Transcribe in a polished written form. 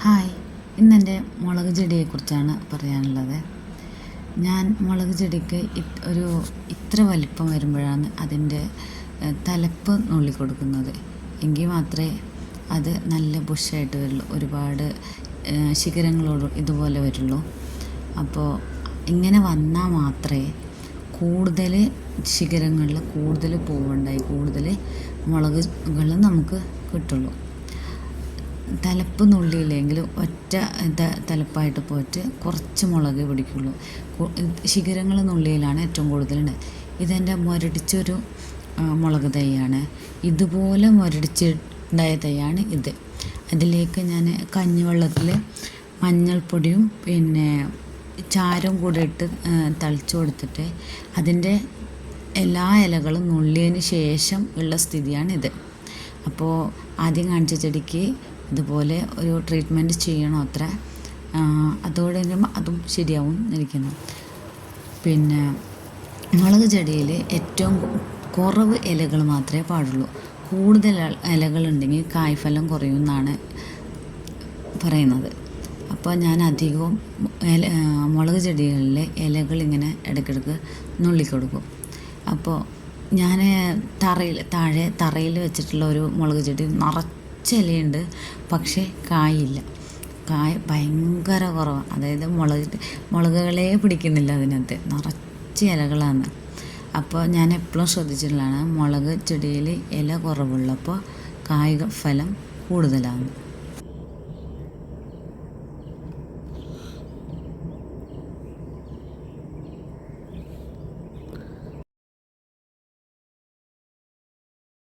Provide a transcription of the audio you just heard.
Hi, ഇന്നെൻ്റെ മുളക് ചെടിയെക്കുറിച്ചാണ് പറയാനുള്ളത്. ഞാൻ മുളക് ചെടിക്ക് ഇത്ര വലിപ്പം വരുമ്പോഴാണ് അതിൻ്റെ തലപ്പ് നുള്ളി കൊടുക്കുന്നത്. എങ്കിൽ മാത്രമേ അത് നല്ല ബുഷായിട്ട് വരുള്ളൂ, ഒരുപാട് ശിഖരങ്ങളോട് ഇതുപോലെ വരുള്ളൂ. അപ്പോൾ ഇങ്ങനെ വന്നാൽ മാത്രമേ കൂടുതൽ ശിഖരങ്ങളിൽ കൂടുതൽ പൂവുണ്ടായി കൂടുതൽ മുളകുകൾ നമുക്ക് കിട്ടുള്ളൂ. തലപ്പ് നുള്ളിയില്ലെങ്കിൽ ഒറ്റ തലപ്പായിട്ട് പോയിട്ട് കുറച്ച് മുളക് പിടിക്കുള്ളൂ. ശിഖരങ്ങൾ നുള്ളിയിലാണ് ഏറ്റവും കൂടുതലുണ്ട്. ഇതെൻ്റെ മുരടിച്ചൊരു മുളക് തൈയാണ്. ഇതുപോലെ മുരടിച്ചുണ്ടായ തൈയാണ് ഇത്. അതിലേക്ക് ഞാൻ കഞ്ഞിവെള്ളത്തിൽ മഞ്ഞൾപ്പൊടിയും പിന്നെ ചാരം കൂടെ ഇട്ട് തളിച്ചു കൊടുത്തിട്ട് അതിൻ്റെ എല്ലാ ഇലകളും നുള്ളിയതിന് ശേഷം ഉള്ള സ്ഥിതിയാണിത്. അപ്പോൾ ആദ്യം കാണിച്ച ചെടിക്ക് ഇതുപോലെ ഒരു ട്രീറ്റ്മെൻറ്റ് ചെയ്യണം അത്ര. അതോടെ അതും ശരിയാവും ഇരിക്കുന്നു. പിന്നെ മുളക് ചെടിയിൽ ഏറ്റവും കുറവ് ഇലകൾ മാത്രമേ പാടുള്ളൂ. കൂടുതൽ ഇലകളുണ്ടെങ്കിൽ കായ്ഫലം കുറയുമെന്നാണ് പറയുന്നത്. അപ്പോൾ ഞാൻ അധികവും മുളക് ചെടികളിലെ ഇലകൾ ഇങ്ങനെ ഇടയ്ക്കിടയ്ക്ക് നുള്ളിക്കൊടുക്കും. അപ്പോൾ ഞാൻ താഴെ തറയിൽ വെച്ചിട്ടുള്ള ഒരു മുളക് ചെടി നിറച്ച് ഇലയുണ്ട്, പക്ഷേ കായില്ല. കായ് ഭയങ്കര കുറവാണ്. അതായത് മുളകുകളെ പിടിക്കുന്നില്ല, അതിനകത്ത് നിറച്ച് ഇലകളാണ്. അപ്പോൾ ഞാൻ എപ്പോഴും ശ്രദ്ധിച്ചിട്ടുള്ളതാണ്, മുളക് ചെടിയിൽ ഇല കുറവുള്ളപ്പോൾ കായ് ഫലം കൂടുതലാണ്.